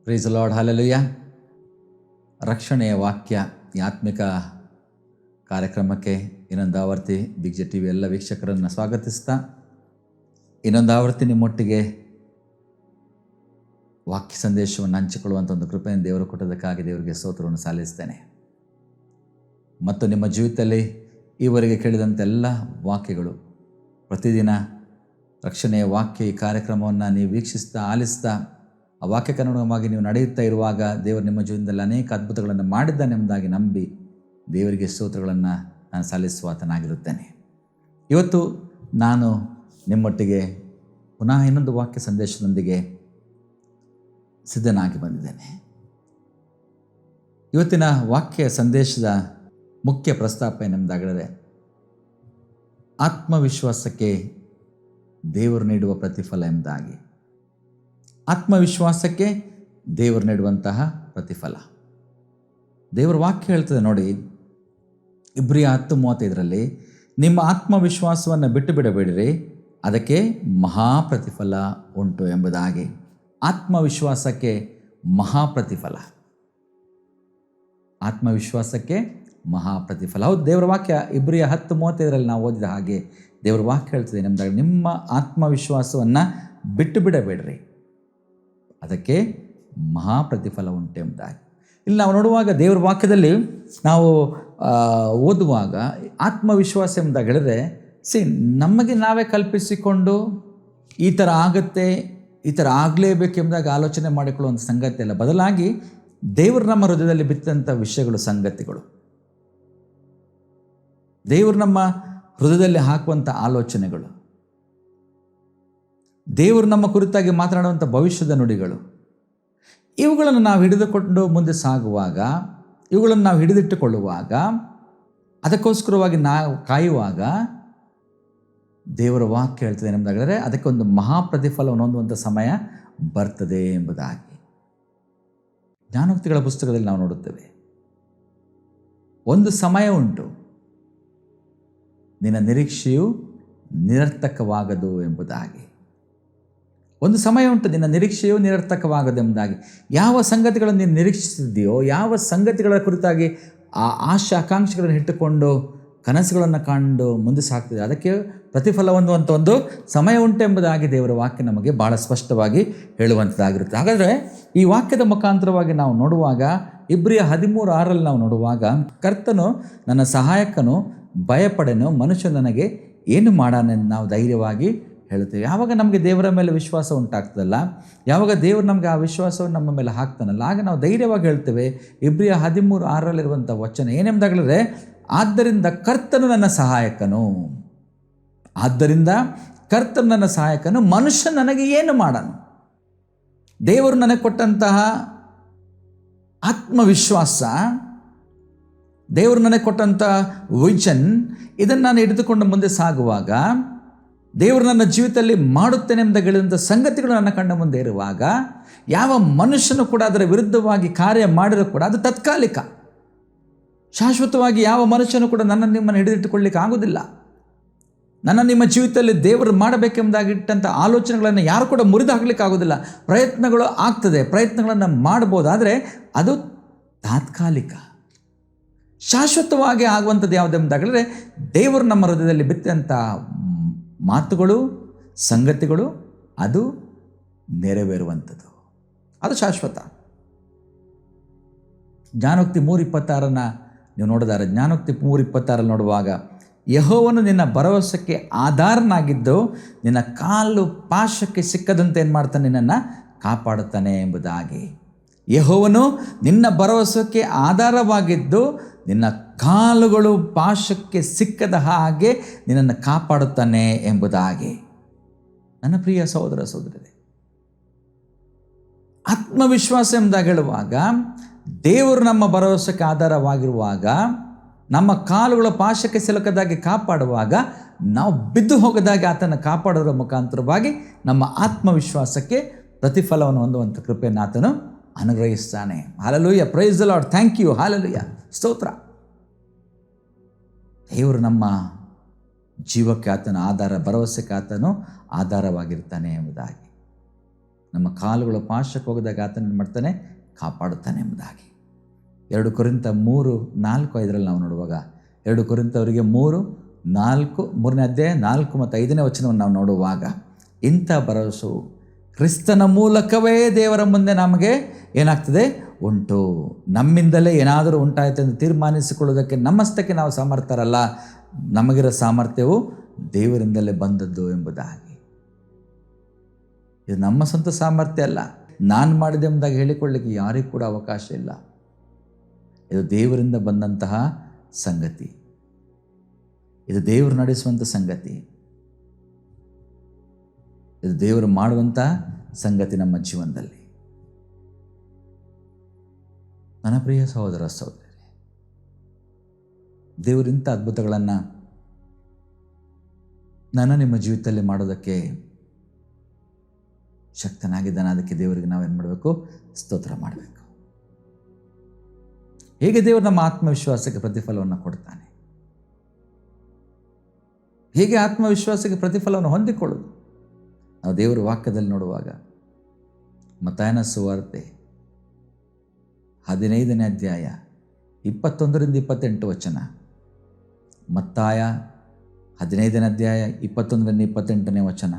Price lord, hallelujah. ರಕ್ಷಣೆಯ ವಾಕ್ಯ ಈ ಆತ್ಮಿಕ ಕಾರ್ಯಕ್ರಮಕ್ಕೆ ಇನ್ನೊಂದು ಆವರ್ತಿ ಬಿಗ್ ಜೆ ಟಿ ವಿ ಎಲ್ಲ ವೀಕ್ಷಕರನ್ನು ಸ್ವಾಗತಿಸ್ತಾ, ಇನ್ನೊಂದು ಆವರ್ತಿ ನಿಮ್ಮೊಟ್ಟಿಗೆ ವಾಕ್ಯ ಸಂದೇಶವನ್ನು ಹಂಚಿಕೊಳ್ಳುವಂಥ ಒಂದು ಕೃಪೆಯನ್ನು ದೇವರು ಕೊಟ್ಟದಕ್ಕಾಗಿ ದೇವರಿಗೆ ಸ್ತೋತ್ರವನ್ನು ಸಲ್ಲಿಸ್ತೇನೆ. ಮತ್ತು ನಿಮ್ಮ ಜೀವಿತದಲ್ಲಿ ಈವರೆಗೆ ಕೇಳಿದಂಥ ಎಲ್ಲ ವಾಕ್ಯಗಳು, ಪ್ರತಿದಿನ ರಕ್ಷಣೆಯ ವಾಕ್ಯ ಈ ಕಾರ್ಯಕ್ರಮವನ್ನು ನೀವು ವೀಕ್ಷಿಸ್ತಾ ಆಲಿಸ್ತಾ ಆ ವಾಕ್ಯಕ್ಕನುಗುಣವಾಗಿ ನೀವು ನಡೆಯುತ್ತಾ ಇರುವಾಗ ದೇವರು ನಿಮ್ಮ ಜೀವನದಲ್ಲಿ ಅನೇಕ ಅದ್ಭುತಗಳನ್ನು ಮಾಡಿದ್ದಾನೆಂಬುದಾಗಿ ನಂಬಿ ದೇವರಿಗೆ ಸ್ತೋತ್ರಗಳನ್ನು ನಾನು ಸಲ್ಲಿಸುವಾತನಾಗಿರುತ್ತೇನೆ. ಇವತ್ತು ನಾನು ನಿಮ್ಮೊಟ್ಟಿಗೆ ಪುನಃ ಇನ್ನೊಂದು ವಾಕ್ಯ ಸಂದೇಶದೊಂದಿಗೆ ಸಿದ್ಧನಾಗಿ ಬಂದಿದ್ದೇನೆ. ಇವತ್ತಿನ ವಾಕ್ಯ ಸಂದೇಶದ ಮುಖ್ಯ ಪ್ರಸ್ತಾಪ ಏನೆಂದಾಗಿದ್ದರೆ, ಆತ್ಮವಿಶ್ವಾಸಕ್ಕೆ ದೇವರು ನೀಡುವ ಪ್ರತಿಫಲ ಎಂಬುದಾಗಿ. ಆತ್ಮವಿಶ್ವಾಸಕ್ಕೆ ದೇವರು ನೀಡುವಂತಹ ಪ್ರತಿಫಲ ದೇವರ ವಾಕ್ಯ ಹೇಳ್ತದೆ ನೋಡಿ. ಇಬ್ರಿಯ 10:35 ನಿಮ್ಮ ಆತ್ಮವಿಶ್ವಾಸವನ್ನು ಬಿಟ್ಟು ಬಿಡಬೇಡಿರಿ, ಅದಕ್ಕೆ ಮಹಾ ಪ್ರತಿಫಲ ಉಂಟು ಎಂಬುದಾಗಿ. ಆತ್ಮವಿಶ್ವಾಸಕ್ಕೆ ಮಹಾ ಪ್ರತಿಫಲ, ಆತ್ಮವಿಶ್ವಾಸಕ್ಕೆ ಮಹಾ ಪ್ರತಿಫಲ. ಹೌದು, ದೇವರ ವಾಕ್ಯ ಇಬ್ರಿಯ 10:35 ನಾವು ಓದಿದ ಹಾಗೆ ದೇವರ ವಾಕ್ಯ ಹೇಳ್ತದೆ ಎಂಬುದಾಗಿ, ನಿಮ್ಮ ಆತ್ಮವಿಶ್ವಾಸವನ್ನು ಬಿಟ್ಟು ಬಿಡಬೇಡ್ರಿ, ಅದಕ್ಕೆ ಮಹಾ ಪ್ರತಿಫಲ ಉಂಟು ಎಂಬುದಾಗಿ. ಇಲ್ಲಿ ನಾವು ನೋಡುವಾಗ ದೇವರ ವಾಕ್ಯದಲ್ಲಿ ನಾವು ಓದುವಾಗ ಆತ್ಮವಿಶ್ವಾಸ ಎಂಬುದಾಗಿ ಹೇಳಿದ್ರೆ, ನಮಗೆ ನಾವೇ ಕಲ್ಪಿಸಿಕೊಂಡು ಈ ಥರ ಆಗುತ್ತೆ, ಈ ಥರ ಆಗಲೇಬೇಕೆಂಬುದಾಗಿ ಆಲೋಚನೆ ಮಾಡಿಕೊಳ್ಳುವಂಥ ಸಂಗತಿ ಅಲ್ಲ. ಬದಲಾಗಿ ದೇವರು ನಮ್ಮ ಹೃದಯದಲ್ಲಿ ಬಿತ್ತಂಥ ವಿಷಯಗಳು, ಸಂಗತಿಗಳು, ದೇವರು ನಮ್ಮ ಹೃದಯದಲ್ಲಿ ಹಾಕುವಂಥ ಆಲೋಚನೆಗಳು, ದೇವರು ನಮ್ಮ ಕುರಿತಾಗಿ ಮಾತನಾಡುವಂಥ ಭವಿಷ್ಯದ ನುಡಿಗಳು, ಇವುಗಳನ್ನು ನಾವು ಹಿಡಿದುಕೊಂಡು ಮುಂದೆ ಸಾಗುವಾಗ, ಇವುಗಳನ್ನು ನಾವು ಹಿಡಿದಿಟ್ಟುಕೊಳ್ಳುವಾಗ, ಅದಕ್ಕೋಸ್ಕರವಾಗಿ ನಾವು ಕಾಯುವಾಗ ದೇವರ ವಾಕ್ಯ ಹೇಳ್ತದೆ ಎಂಬುದಾಗಿದ್ದರೆ, ಅದಕ್ಕೊಂದು ಮಹಾಪ್ರತಿಫಲವನ್ನು ಹೊಂದುವಂಥ ಸಮಯ ಬರ್ತದೆ ಎಂಬುದಾಗಿ ಜ್ಞಾನೋಕ್ತಿಗಳ ಪುಸ್ತಕದಲ್ಲಿ ನಾವು ನೋಡುತ್ತೇವೆ. ಒಂದು ಸಮಯ ಉಂಟು, ನಿನ್ನ ನಿರೀಕ್ಷೆಯು ನಿರರ್ಥಕವಾಗದು ಎಂಬುದಾಗಿ. ಒಂದು ಸಮಯ ಉಂಟು, ನಿನ್ನ ನಿರೀಕ್ಷೆಯು ನಿರರ್ಥಕವಾಗದು ಎಂಬುದಾಗಿ. ಯಾವ ಸಂಗತಿಗಳನ್ನು ನೀನು ನಿರೀಕ್ಷಿಸಿದೆಯೋ, ಯಾವ ಸಂಗತಿಗಳ ಕುರಿತಾಗಿ ಆ ಆಶಾ ಆಕಾಂಕ್ಷೆಗಳನ್ನು ಇಟ್ಟುಕೊಂಡು ಕನಸುಗಳನ್ನು ಕಂಡು ಮುಂದೆ ಸಾಗ್ತದೆ, ಅದಕ್ಕೆ ಪ್ರತಿಫಲ ಹೊಂದುವಂಥ ಒಂದು ಸಮಯ ಉಂಟು ಎಂಬುದಾಗಿ ದೇವರ ವಾಕ್ಯ ನಮಗೆ ಭಾಳ ಸ್ಪಷ್ಟವಾಗಿ ಹೇಳುವಂಥದ್ದಾಗಿರುತ್ತೆ. ಹಾಗಾದರೆ ಈ ವಾಕ್ಯದ ಮುಖಾಂತರವಾಗಿ ನಾವು ನೋಡುವಾಗ, ಇಬ್ರಿಯ 13:6 ನಾವು ನೋಡುವಾಗ, ಕರ್ತನು ನನ್ನ ಸಹಾಯಕನು, ಭಯಪಡೆನು, ಮನುಷ್ಯ ನನಗೆ ಏನು ಮಾಡಾನೆಂದು ನಾವು ಧೈರ್ಯವಾಗಿ ಹೇಳ್ತೇವೆ. ಯಾವಾಗ ನಮಗೆ ದೇವರ ಮೇಲೆ ವಿಶ್ವಾಸ ಉಂಟಾಗ್ತದಲ್ಲ, ಯಾವಾಗ ದೇವರು ನಮಗೆ ಆ ವಿಶ್ವಾಸವನ್ನು ನಮ್ಮ ಮೇಲೆ ಹಾಕ್ತಾನಲ್ಲ, ಆಗ ನಾವು ಧೈರ್ಯವಾಗಿ ಹೇಳ್ತೇವೆ. ಇಬ್ರಿಯ 13:6 ವಚನ ಏನೆಂದಾಗಲಿದ್ರೆ, ಆದ್ದರಿಂದ ಕರ್ತನು ನನ್ನ ಸಹಾಯಕನು, ಆದ್ದರಿಂದ ಕರ್ತನು ನನ್ನ ಸಹಾಯಕನು, ಮನುಷ್ಯ ನನಗೆ ಏನು ಮಾಡನು. ದೇವರು ನನಗೆ ಕೊಟ್ಟಂತಹ ಆತ್ಮವಿಶ್ವಾಸ, ದೇವರು ನನಗೆ ಕೊಟ್ಟಂಥ ವಿಷನ್, ಇದನ್ನು ನಾನು ಹಿಡಿದುಕೊಂಡು ಮುಂದೆ ಸಾಗುವಾಗ, ದೇವರು ನನ್ನ ಜೀವಿತದಲ್ಲಿ ಮಾಡುತ್ತೇನೆ ಎಂಬ ಹೇಳಿದಂಥ ಸಂಗತಿಗಳು ನನ್ನ ಕಣ್ಣ ಮುಂದೆ ಇರುವಾಗ, ಯಾವ ಮನುಷ್ಯನು ಕೂಡ ಅದರ ವಿರುದ್ಧವಾಗಿ ಕಾರ್ಯ ಮಾಡಿದರೂ ಕೂಡ ಅದು ತಾತ್ಕಾಲಿಕ. ಶಾಶ್ವತವಾಗಿ ಯಾವ ಮನುಷ್ಯನು ಕೂಡ ನನ್ನ ನಿಮ್ಮನ್ನು ಹಿಡಿದಿಟ್ಟುಕೊಳ್ಳಿಕ್ಕೆ ಆಗೋದಿಲ್ಲ. ನನ್ನ ನಿಮ್ಮ ಜೀವಿತದಲ್ಲಿ ದೇವರು ಮಾಡಬೇಕೆಂಬುದಾಗಿಟ್ಟಂಥ ಆಲೋಚನೆಗಳನ್ನು ಯಾರು ಕೂಡ ಮುರಿದು ಹಾಕಲಿಕ್ಕೆ ಆಗೋದಿಲ್ಲ. ಪ್ರಯತ್ನಗಳು ಆಗ್ತದೆ, ಪ್ರಯತ್ನಗಳನ್ನು ಮಾಡ್ಬೋದು, ಆದರೆ ಅದು ತಾತ್ಕಾಲಿಕ. ಶಾಶ್ವತವಾಗಿ ಆಗುವಂಥದ್ದು ಯಾವುದೆಂಬುದಾಗಲಿದ್ರೆ, ದೇವರು ನಮ್ಮ ಹೃದಯದಲ್ಲಿ ಬಿತ್ತಂಥ ಮಾತುಗಳು, ಸಂಗತಿಗಳು, ಅದು ನೆರವೇರುವಂಥದ್ದು, ಅದು ಶಾಶ್ವತ. ಜ್ಞಾನೋಕ್ತಿ 3:26 ನೀವು ನೋಡಿದಾರೆ. ಜ್ಞಾನೋಕ್ತಿ 3:26 ನೋಡುವಾಗ, ಯೆಹೋವನು ನಿನ್ನ ಭರವಸೆಗೆ ಆಧಾರನಾಗಿದ್ದು ನಿನ್ನ ಕಾಲು ಪಾಶಕ್ಕೆ ಸಿಕ್ಕದಂತೆ ಏನು ಮಾಡ್ತಾನೆ, ನಿನ್ನನ್ನು ಕಾಪಾಡುತ್ತಾನೆ ಎಂಬುದಾಗಿ. ಯೆಹೋವನು ನಿನ್ನ ಭರವಸೆಗೆ ಆಧಾರವಾಗಿದ್ದು ನಿನ್ನ ಕಾಲುಗಳು ಪಾಶಕ್ಕೆ ಸಿಕ್ಕದ ಹಾಗೆ ನಿನ್ನನ್ನು ಕಾಪಾಡುತ್ತಾನೆ ಎಂಬುದಾಗಿ. ನನ್ನ ಪ್ರಿಯ ಸಹೋದರ ಸಹೋದರರೇ, ಆತ್ಮವಿಶ್ವಾಸ ಎಂಬುದಾಗಿ ಹೇಳುವಾಗ, ದೇವರು ನಮ್ಮ ಭರವಸೆಗೆ ಆಧಾರವಾಗಿರುವಾಗ, ನಮ್ಮ ಕಾಲುಗಳ ಪಾಶಕ್ಕೆ ಸಿಲುಕದಾಗಿ ಕಾಪಾಡುವಾಗ, ನಾವು ಬಿದ್ದು ಹೋಗದಾಗಿ ಆತನ ಕಾಪಾಡೋದ್ರ ಮುಖಾಂತರವಾಗಿ ನಮ್ಮ ಆತ್ಮವಿಶ್ವಾಸಕ್ಕೆ ಪ್ರತಿಫಲವನ್ನು ಹೊಂದುವಂಥ ಕೃಪೆಯನ್ನು ಆತನು ಅನುಗ್ರಹಿಸ್ತಾನೆ. Hallelujah, praise the Lord, thank you, hallelujah, ಸ್ತೋತ್ರ. ದೇವರು ನಮ್ಮ ಜೀವಕ್ಕೆ ಆತನ ಆಧಾರ, ಭರವಸೆಗೆ ಆತನು ಆಧಾರವಾಗಿರ್ತಾನೆ ಎಂಬುದಾಗಿ. ನಮ್ಮ ಕಾಲುಗಳು ಪಾಶಕ್ಕೆ ಹೋಗದಾಗ ಆತನ ಮಾಡ್ತಾನೆ, ಕಾಪಾಡುತ್ತಾನೆ ಎಂಬುದಾಗಿ. 2 ಕೊರಿಂಥ 3:4-5 ನಾವು ನೋಡುವಾಗ, 2 ಕೊರಿಂಥವರಿಗೆ 3:4 ಅಧ್ಯಾಯ 4 ಮತ್ತು 5ನೇ ವಚನವನ್ನು ನಾವು ನೋಡುವಾಗ, ಇಂಥ ಭರವಸೆಯು ಕ್ರಿಸ್ತನ ಮೂಲಕವೇ ದೇವರ ಮುಂದೆ ನಮಗೆ ಏನಾಗ್ತದೆ ಉಂಟು. ನಮ್ಮಿಂದಲೇ ಏನಾದರೂ ಉಂಟಾಯಿತು ಎಂದು ತೀರ್ಮಾನಿಸಿಕೊಳ್ಳುವುದಕ್ಕೆ ನಮ್ಮಷ್ಟಕ್ಕೆ ನಾವು ಸಮರ್ಥರಲ್ಲ, ನಮಗಿರೋ ಸಾಮರ್ಥ್ಯವು ದೇವರಿಂದಲೇ ಬಂದದ್ದು ಎಂಬುದಾಗಿ. ಇದು ನಮ್ಮ ಸ್ವಂತ ಸಾಮರ್ಥ್ಯ ಅಲ್ಲ, ನಾನು ಮಾಡಿದೆ ಎಂಬುದಾಗಿ ಹೇಳಿಕೊಳ್ಳಲಿಕ್ಕೆ ಯಾರಿಗೂ ಕೂಡ ಅವಕಾಶ ಇಲ್ಲ. ಇದು ದೇವರಿಂದ ಬಂದಂತಹ ಸಂಗತಿ, ಇದು ದೇವರು ನಡೆಸುವಂಥ ಸಂಗತಿ, ಇದು ದೇವರು ಮಾಡುವಂಥ ಸಂಗತಿ ನಮ್ಮ ಜೀವನದಲ್ಲಿ. ನನ್ನ ಪ್ರಿಯ ಸಹೋದರ ಸಹೋದರಿ, ದೇವರಿಂಥ ಅದ್ಭುತಗಳನ್ನು ನಿಮ್ಮ ಜೀವಿತದಲ್ಲಿ ಮಾಡೋದಕ್ಕೆ ಶಕ್ತನಾಗಿದ್ದಾನೆ. ಅದಕ್ಕೆ ದೇವರಿಗೆ ನಾವೇನು ಮಾಡಬೇಕು? ಸ್ತೋತ್ರ ಮಾಡಬೇಕು. ಹೇಗೆ ದೇವರು ನಮ್ಮ ಆತ್ಮವಿಶ್ವಾಸಕ್ಕೆ ಪ್ರತಿಫಲವನ್ನು ಕೊಡ್ತಾನೆ, ಹೇಗೆ ಆತ್ಮವಿಶ್ವಾಸಕ್ಕೆ ಪ್ರತಿಫಲವನ್ನು ಹೊಂದಿಕೊಳ್ಳೋದು ನಾವು ದೇವರ ವಾಕ್ಯದಲ್ಲಿ ನೋಡುವಾಗ, ಮತ್ತಾಯನ ಸುವಾರ್ತೆ 15ನೇ ಅಧ್ಯಾಯ 21-28 ವಚನ, ಮತ್ತಾಯ 15ನೇ ಅಧ್ಯಾಯ 21-28ನೇ ವಚನ.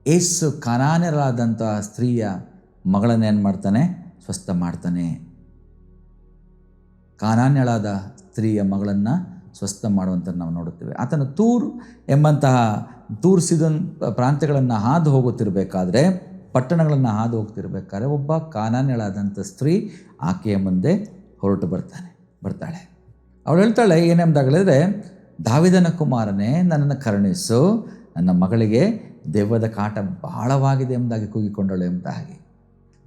ಯೇಸು ಕಾನಾನ್ಯರಾದಂಥ ಸ್ತ್ರೀಯ ಮಗಳನ್ನು ಏನು ಮಾಡ್ತಾನೆ? ಸ್ವಸ್ಥ ಮಾಡ್ತಾನೆ. ಕಾನಾನ್ಯಳಾದ ಸ್ತ್ರೀಯ ಮಗಳನ್ನು ಸ್ವಸ್ಥ ಮಾಡುವಂಥದ್ದು ನಾವು ನೋಡುತ್ತೇವೆ. ಆತನು ತೂರ್ ಸಿದೋನ್ ಪ್ರಾಂತ್ಯಗಳನ್ನು ಹಾದು ಹೋಗುತ್ತಿರಬೇಕಾದ್ರೆ, ಪಟ್ಟಣಗಳನ್ನು ಹಾದು ಹೋಗ್ತಿರ್ಬೇಕಾದ್ರೆ ಒಬ್ಬ ಕಾನಾನ್ಯಳಾದಂಥ ಸ್ತ್ರೀ ಆಕೆಯ ಮುಂದೆ ಹೊರಟು ಬರ್ತಾಳೆ. ಅವಳು ಹೇಳ್ತಾಳೆ ಏನೆಂಬುದಾಗಲಿದ್ರೆ, ದಾವಿದನ ಕುಮಾರನೇ, ನನ್ನನ್ನು ಕರುಣಿಸು, ನನ್ನ ಮಗಳಿಗೆ ದೆವ್ವದ ಕಾಟ ಬಹಳವಾಗಿದೆ ಎಂಬುದಾಗಿ ಕೂಗಿಕೊಂಡಳು ಎಂಬುದಾಗಿ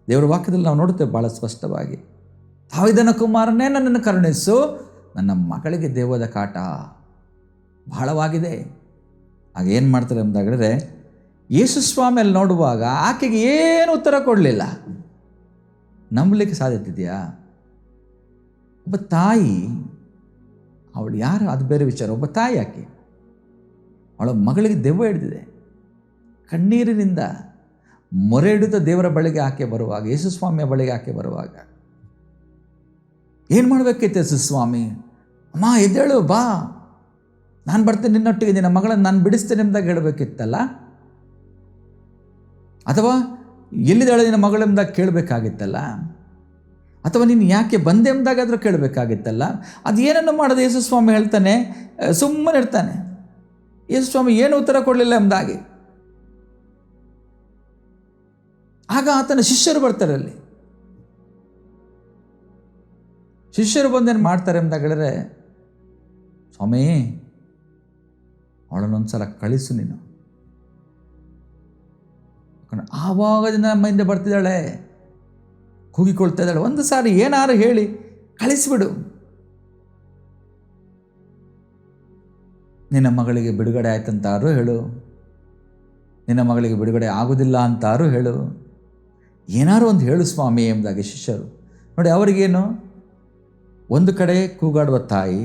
ದೇವರ ವಾಕ್ಯದಲ್ಲಿ ನಾವು ನೋಡುತ್ತೇವೆ ಭಾಳ ಸ್ಪಷ್ಟವಾಗಿ. ದಾವಿದನ ಕುಮಾರನೇ, ನನ್ನನ್ನು ಕರುಣಿಸು, ನನ್ನ ಮಗಳಿಗೆ ದೆವ್ವದ ಕಾಟ ಬಹಳವಾಗಿದೆ. ಆಗ ಏನು ಮಾಡ್ತಾರೆ ಎಂಬುದಾಗಿದ್ರೆ, ಯೇಸು ಸ್ವಾಮಿಯಲ್ಲಿ ನೋಡುವಾಗ ಆಕೆಗೆ ಏನು ಉತ್ತರ ಕೊಡಲಿಲ್ಲ. ನಂಬಲಿಕ್ಕೆ ಸಾಧ್ಯತೆ ಇದೆಯಾ? ಒಬ್ಬ ತಾಯಿ, ಅವಳು ಯಾರು ಅದು ಬೇರೆ ವಿಚಾರ. ಒಬ್ಬ ತಾಯಿ, ಆಕೆ ಅವಳ ಮಗಳಿಗೆ ದೆವ್ವ ಹಿಡಿದಿದೆ. ಕಣ್ಣೀರಿನಿಂದ ಮೊರೆ ಹಿಡಿದ ದೇವರ ಬಳಿಗೆ ಆಕೆ ಬರುವಾಗ, ಯೇಸು ಸ್ವಾಮಿಯ ಬಳಿಗೆ ಆಕೆ ಬರುವಾಗ ಏನು ಮಾಡಬೇಕಿತ್ತು? ಯೇಸು ಸ್ವಾಮಿ, ಅಮ್ಮ ಎದ್ದೇಳು, ಬಾ, ನಾನು ಬರ್ತೇನೆ ನಿನ್ನೊಟ್ಟಿಗೆ, ನಿನ್ನ ಮಗಳನ್ನು ನಾನು ಬಿಡಿಸ್ತೇನೆ ಎಂಬುದಾಗಿ ಹೇಳಬೇಕಿತ್ತಲ್ಲ, ಅಥವಾ ಎಲ್ಲಿದ್ದಾಳೆ ನಿನ್ನ ಮಗಳೆಂಬುದಾಗಿ ಕೇಳಬೇಕಾಗಿತ್ತಲ್ಲ, ಅಥವಾ ನೀನು ಯಾಕೆ ಬಂದೆ ಎಂಬುದಾಗಾದರೂ ಕೇಳಬೇಕಾಗಿತ್ತಲ್ಲ. ಅದು ಏನನ್ನು ಮಾಡೋದು ಯೇಸು ಸ್ವಾಮಿ ಹೇಳ್ತಾನೆ, ಸುಮ್ಮನೆ ಇರ್ತಾನೆ. ಯೇಸು ಸ್ವಾಮಿ ಏನು ಉತ್ತರ ಕೊಡಲಿಲ್ಲ ಎಂಬುದಾಗಿ. ಆಗ ಆತನ ಶಿಷ್ಯರು ಬರ್ತಾರೆ. ಅಲ್ಲಿ ಶಿಷ್ಯರು ಬಂದೇನು ಮಾಡ್ತಾರೆ ಎಂಬುದಾಗಿ ಹೇಳಿದ್ರೆ, ಸ್ವಾಮಿ ಅವಳನ್ನೊಂದ್ಸಲ ಕಳಿಸು ನೀನು. ಆವಾಗದಿಂದ ನಮ್ಮ ಹಿಂದೆ ಬರ್ತಿದ್ದಾಳೆ, ಕೂಗಿಕೊಳ್ತಾ ಇದ್ದಾಳೆ, ಒಂದು ಸಾರಿ ಏನಾರು ಹೇಳಿ ಕಳಿಸಿಬಿಡು. ನಿನ್ನ ಮಗಳಿಗೆ ಬಿಡುಗಡೆ ಆಯ್ತಂತಾರು ಹೇಳು, ನಿನ್ನ ಮಗಳಿಗೆ ಬಿಡುಗಡೆ ಆಗೋದಿಲ್ಲ ಅಂತಾರು ಹೇಳು, ಏನಾರು ಒಂದು ಹೇಳು ಸ್ವಾಮಿ ಎಂಬುದಾಗಿ ಶಿಷ್ಯರು. ನೋಡಿ, ಅವರಿಗೇನು, ಒಂದು ಕಡೆ ಕೂಗಾಡುವ ತಾಯಿ,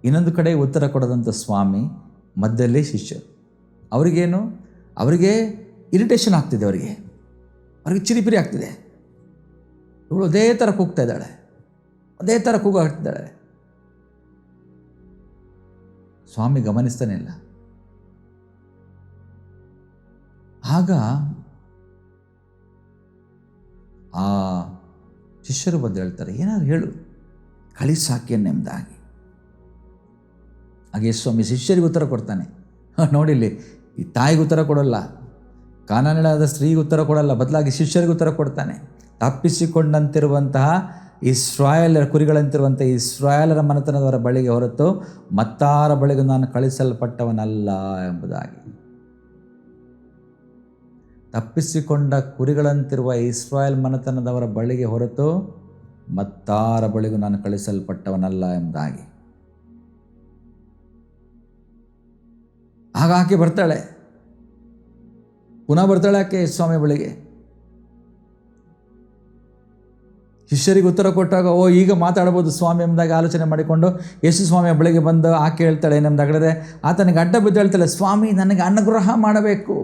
ಇನ್ನೊಂದು ಕಡೆ ಉತ್ತರ ಕೊಡೋದಂಥ ಸ್ವಾಮಿ, ಮಧ್ಯದಲ್ಲಿ ಶಿಷ್ಯರು. ಅವರಿಗೆ ಇರಿಟೇಷನ್ ಆಗ್ತಿದೆ, ಅವರಿಗೆ ಚಿರಿಪಿರಿ ಆಗ್ತಿದೆ. ಇವಳು ಅದೇ ಥರ ಕೂಗ್ತಾ ಇದ್ದಾಳೆ, ಅದೇ ಥರ ಕೂಗಾಡ್ತಿದ್ದಾಳೆ. ಸ್ವಾಮಿ ಗಮನಿಸ್ತಾನೆ ಇಲ್ಲ. ಆಗ ಆ ಶಿಷ್ಯರು ಬಂದು ಹೇಳ್ತಾರೆ, ಏನಾದ್ರು ಹೇಳು, ಕಳಿಸಾಕಿಯನ್ನೆಂಬುದಾಗಿ. ಹಾಗೆ ಸ್ವಾಮಿ ಶಿಷ್ಯರಿಗೆ ಉತ್ತರ ಕೊಡ್ತಾನೆ. ನೋಡಿಲ್ಲಿ, ಈ ತಾಯಿಗೆ ಉತ್ತರ ಕೊಡೋಲ್ಲ, ಕಾನಾನ್ಯಳಾದ ಸ್ತ್ರೀಗೆ ಉತ್ತರ ಕೊಡಲ್ಲ, ಬದಲಾಗಿ ಶಿಷ್ಯರಿಗೆ ಉತ್ತರ ಕೊಡ್ತಾನೆ. ತಪ್ಪಿಸಿಕೊಂಡಂತಿರುವಂತಹ ಇಸ್ರಾಯೇಲರ ಕುರಿಗಳಂತಿರುವಂಥ ಇಸ್ರಾಯೇಲರ ಮನೆತನದವರ ಬಳಿಗೆ ಹೊರತು ಮತ್ತಾರ ಬಳಿಗೆ ನಾನು ಕಳಿಸಲ್ಪಟ್ಟವನಲ್ಲ ಎಂಬುದಾಗಿ. ತಪ್ಪಿಸಿಕೊಂಡ ಕುರಿಗಳಂತಿರುವ ಇಸ್ರಾಯೇಲ್ ಮನೆತನದವರ ಬಳಿಗೆ ಹೊರತು ಮತ್ತಾರ ಬಳಿಗೂ ನಾನು ಕಳಿಸಲ್ಪಟ್ಟವನಲ್ಲ ಎಂಬುದಾಗಿ. ಆಗ ಆಕೆ ಬರ್ತಾಳೆ, ಪುನಃ ಬರ್ತಾಳೆ ಆಕೆ ಸ್ವಾಮಿ ಬಳಿಗೆ. ಶಿಷ್ಯರಿಗೆ ಉತ್ತರ ಕೊಟ್ಟಾಗ, ಈಗ ಮಾತಾಡ್ಬೋದು ಸ್ವಾಮಿ ಎಂಬುದಾಗಿ ಆಲೋಚನೆ ಮಾಡಿಕೊಂಡು ಯೇಸು ಸ್ವಾಮಿಯ ಬಳಿಗೆ ಬಂದು ಆಕೆ ಹೇಳ್ತಾಳೆ ಏನೆಂದಾಗಲಿದೆ, ಆತನಿಗೆ ಅಡ್ಡ ಬಿದ್ದು ಹೇಳ್ತಾಳೆ, ಸ್ವಾಮಿ ನನಗೆ ಅನುಗ್ರಹ ಮಾಡಬೇಕು,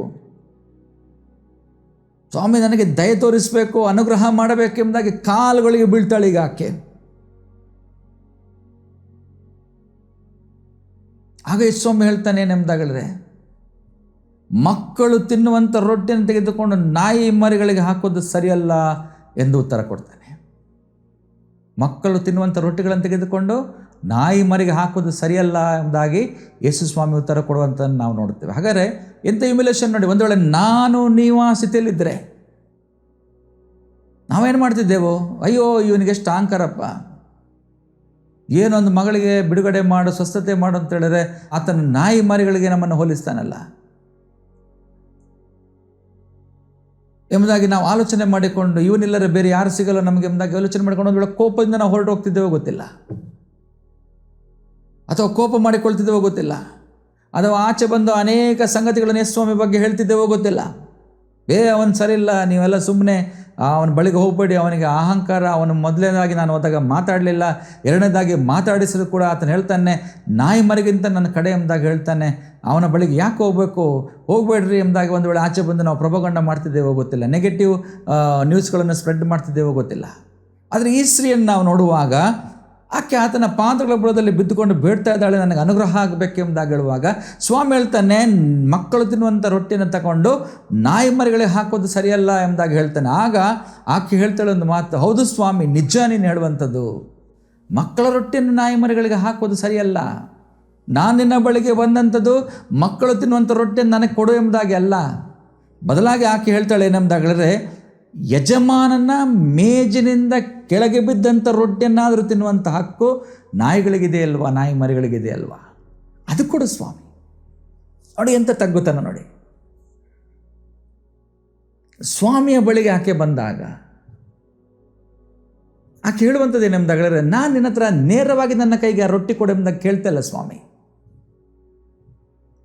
ಸ್ವಾಮಿ ನನಗೆ ದಯೆ ತೋರಿಸಬೇಕು, ಅನುಗ್ರಹ ಮಾಡಬೇಕೆಂಬುದಾಗಿ ಕಾಲುಗಳಿಗೆ ಬೀಳ್ತಾಳೆ ಈಗ ಆಕೆ. ಆಗ ಯೇಸುಸ್ವಾಮಿ ಹೇಳ್ತಾನೆ ಏನೆಂಬುದಾಗಲಿದೆ, ಮಕ್ಕಳು ತಿನ್ನುವಂಥ ರೊಟ್ಟಿಯನ್ನು ತೆಗೆದುಕೊಂಡು ನಾಯಿ ಮರಿಗಳಿಗೆ ಹಾಕೋದು ಸರಿಯಲ್ಲ ಎಂದು ಉತ್ತರ ಕೊಡ್ತಾನೆ. ಮಕ್ಕಳು ತಿನ್ನುವಂಥ ರೊಟ್ಟಿಗಳನ್ನು ತೆಗೆದುಕೊಂಡು ನಾಯಿ ಮರಿಗೆ ಹಾಕೋದು ಸರಿಯಲ್ಲ ಎಂಬುದಾಗಿ ಯೇಸುಸ್ವಾಮಿ ಉತ್ತರ ಕೊಡುವಂಥದ್ದು ನಾವು ನೋಡ್ತೇವೆ. ಹಾಗಾದರೆ ಎಂಥ ಹ್ಯುಮಿಲೇಷನ್ ನೋಡಿ. ಒಂದು ವೇಳೆ ನಾನು ನೀವು ಆ ಸ್ಥಿತಿಯಲ್ಲಿದ್ದರೆ ನಾವೇನು ಮಾಡ್ತಿದ್ದೆವು? ಅಯ್ಯೋ ಇವನಿಗೆ ಎಷ್ಟು ಅಹಂಕಾರಪ್ಪ, ಏನೊಂದು ಮಗಳಿಗೆ ಬಿಡುಗಡೆ ಮಾಡು, ಸ್ವಸ್ಥತೆ ಮಾಡು ಅಂತ ಹೇಳಿದ್ರೆ ಆತನ ನಾಯಿ ಮರಿಗಳಿಗೆ ನಮ್ಮನ್ನು ಹೋಲಿಸ್ತಾನಲ್ಲ ಎಂಬುದಾಗಿ ನಾವು ಆಲೋಚನೆ ಮಾಡಿಕೊಂಡು, ಇವನಿಲ್ಲರೆ ಬೇರೆ ಯಾರು ಸಿಗಲ್ಲ ನಮಗೆ ಎಂಬುದಾಗಿ ಆಲೋಚನೆ ಮಾಡಿಕೊಂಡು ಒಂದು ವೇಳೆ ಕೋಪದಿಂದ ನಾವು ಹೊರಟು ಹೋಗ್ತಿದ್ದೇವೋ ಗೊತ್ತಿಲ್ಲ, ಅಥವಾ ಕೋಪ ಮಾಡಿಕೊಳ್ತಿದ್ದೇವೋ ಗೊತ್ತಿಲ್ಲ, ಅಥವಾ ಆಚೆ ಬಂದು ಅನೇಕ ಸಂಗತಿಗಳನ್ನು ಯೇಸುಸ್ವಾಮಿ ಬಗ್ಗೆ ಹೇಳ್ತಿದ್ದೇವೋ ಗೊತ್ತಿಲ್ಲ. ಅವನು ಸರಿಯಿಲ್ಲ, ನೀವೆಲ್ಲ ಸುಮ್ಮನೆ ಅವನ ಬಳಿಗೆ ಹೋಗಬೇಡಿ, ಅವನಿಗೆ ಅಹಂಕಾರ. ಅವನು ಮೊದಲನೇದಾಗಿ ನಾನು ಹೋದಾಗ ಮಾತಾಡಲಿಲ್ಲ, ಎರಡನೇದಾಗಿ ಮಾತಾಡಿಸಿದ್ರು ಕೂಡ ಆತನು ಹೇಳ್ತಾನೆ ನಾಯಿ ಮರಿಗಿಂತ ನನ್ನ ಕಡೆ ಎಂಬುದಾಗಿ ಹೇಳ್ತಾನೆ. ಅವನ ಬಳಿಗೆ ಯಾಕೆ ಹೋಗಬೇಡ್ರಿ ಎಂಬುದಾಗಿ ಒಂದು ವೇಳೆ ಆಚೆ ಬಂದು ನಾವು ಪ್ರಭಾಗಂಡ ಮಾಡ್ತಿದ್ದೇವೋ ಗೊತ್ತಿಲ್ಲ, ನೆಗೆಟಿವ್ ನ್ಯೂಸ್ಗಳನ್ನು ಸ್ಪ್ರೆಡ್ ಮಾಡ್ತಿದ್ದೇವೋ ಗೊತ್ತಿಲ್ಲ. ಆದರೆ ಈ ಸ್ತ್ರೀಯನ್ನು ನಾವು ನೋಡುವಾಗ ಆಕೆ ಆತನ ಪಾದಗಳ ಬುಡದಲ್ಲಿ ಬಿದ್ದುಕೊಂಡು ಬೇಡ್ತಾ ಇದ್ದಾಳೆ, ನನಗೆ ಅನುಗ್ರಹ ಆಗಬೇಕೆಂಬುದಾಗಿ ಹೇಳುವಾಗ ಸ್ವಾಮಿ ಹೇಳ್ತಾನೆ, ಮಕ್ಕಳು ತಿನ್ನುವಂಥ ರೊಟ್ಟಿಯನ್ನು ತಗೊಂಡು ನಾಯಿ ಮರಿಗಳಿಗೆ ಹಾಕೋದು ಸರಿಯಲ್ಲ ಎಂಬುದಾಗಿ ಹೇಳ್ತಾನೆ. ಆಗ ಆಕೆ ಹೇಳ್ತಾಳೆ ಒಂದು ಮಾತು, ಹೌದು ಸ್ವಾಮಿ, ನಿಜ ನೀನು ಹೇಳುವಂಥದ್ದು. ಮಕ್ಕಳ ರೊಟ್ಟಿಯನ್ನು ನಾಯಿ ಮರಿಗಳಿಗೆ ಹಾಕೋದು ಸರಿಯಲ್ಲ. ನಾನು ನಿನ್ನ ಬಳಿಗೆ ಬಂದಂಥದ್ದು ಮಕ್ಕಳು ತಿನ್ನುವಂಥ ರೊಟ್ಟಿಯನ್ನು ನನಗೆ ಕೊಡು ಎಂಬುದಾಗಿ ಅಲ್ಲ. ಬದಲಾಗಿ ಆಕೆ ಹೇಳ್ತಾಳೆ ಏನೆಂಬುದಾಗಿದ್ರೆ, ಯಜಮಾನನ ಮೇಜಿನಿಂದ ಕೆಳಗೆ ಬಿದ್ದಂಥ ರೊಟ್ಟಿಯನ್ನಾದರೂ ತಿನ್ನುವಂಥ ಹಕ್ಕು ನಾಯಿಗಳಿಗಿದೆ ಅಲ್ವಾ, ನಾಯಿ ಮರಿಗಳಿಗಿದೆ ಅಲ್ವಾ, ಅದು ಕೊಡು ಸ್ವಾಮಿ. ನೋಡಿ ಎಂಥ ತಗ್ಗುತನ ನೋಡಿ. ಸ್ವಾಮಿಯ ಬಳಿಗೆ ಆಕೆ ಬಂದಾಗ ಆಕೆ ಹೇಳುವಂಥದ್ದು ಏನೆಂಬುದಾಗಲಿದ್ರೆ, ನಾನು ನಿನ್ನ ಹತ್ರ ನೇರವಾಗಿ ನನ್ನ ಕೈಗೆ ಆ ರೊಟ್ಟಿ ಕೊಡು ಎಂಬುದಾಗಿ ಕೇಳ್ತಾ ಇಲ್ಲ ಸ್ವಾಮಿ.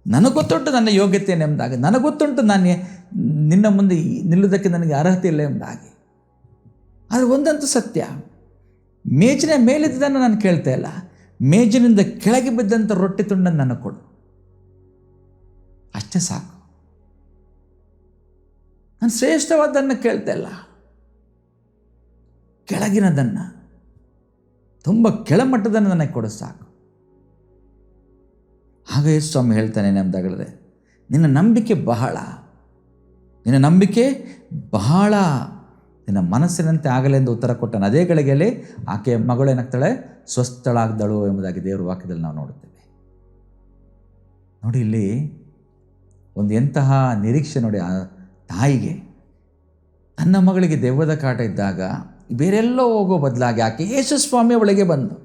ನನಗೆ ಗೊತ್ತುಂಟು ನನ್ನ ಯೋಗ್ಯತೆ ಎಂಬುದಾಗಿ, ನನಗೆ ಗೊತ್ತುಂಟು ನಾನು ನಿನ್ನ ಮುಂದೆ ನಿಲ್ಲುವುದಕ್ಕೆ ನನಗೆ ಅರ್ಹತೆ ಇಲ್ಲ ಎಂಬುದಾಗಿ. ಆದರೆ ಒಂದಂತೂ ಸತ್ಯ, ಮೇಜಿನ ಮೇಲಿದ್ದನ್ನು ನಾನು ಕೇಳ್ತಾ ಇಲ್ಲ, ಮೇಜಿನಿಂದ ಕೆಳಗೆ ಬಿದ್ದಂಥ ರೊಟ್ಟಿ ತುಂಡನ್ನು ನನಗೆ ಕೊಡು, ಅಷ್ಟೇ ಸಾಕು. ನಾನು ಶ್ರೇಷ್ಠವಾದನ್ನು ಕೇಳ್ತಾ ಇಲ್ಲ, ಕೆಳಗಿನದನ್ನು, ತುಂಬ ಕೆಳಮಟ್ಟದನ್ನು ನನಗೆ ಕೊಡು ಸಾಕು. ಆಗ ಯೇಸುಸ್ವಾಮಿ ಹೇಳ್ತಾನೆ ಎಂಬುದಾಗಲಿದೆ, ನಿನ್ನ ನಂಬಿಕೆ ಬಹಳ, ನಿನ್ನ ನಂಬಿಕೆ ಬಹಳ, ನಿನ್ನ ಮನಸ್ಸಿನಂತೆ ಆಗಲೆಂದು ಉತ್ತರ ಕೊಟ್ಟನು. ಅದೇ ಗಳಿಗೆಯಲ್ಲಿ ಆಕೆಯ ಮಗಳೇನಾಗ್ತಾಳೆ, ಸ್ವಸ್ಥಳಾಗ್ದಳು ಎಂಬುದಾಗಿ ದೇವರ ವಾಕ್ಯದಲ್ಲಿ ನಾವು ನೋಡುತ್ತೇವೆ. ನೋಡಿ ಇಲ್ಲಿ ಒಂದು ಎಂತಹ ನಿರೀಕ್ಷೆ ನೋಡಿ. ಆ ತಾಯಿಗೆ ತನ್ನ ಮಗಳಿಗೆ ದೆವ್ವದ ಕಾಟ ಇದ್ದಾಗ ಬೇರೆಲ್ಲೋ ಹೋಗೋ ಬದಲಾಗಿ ಆಕೆ ಯೇಸುಸ್ವಾಮಿಯ ಬಳಿಗೆ ಬಂದು,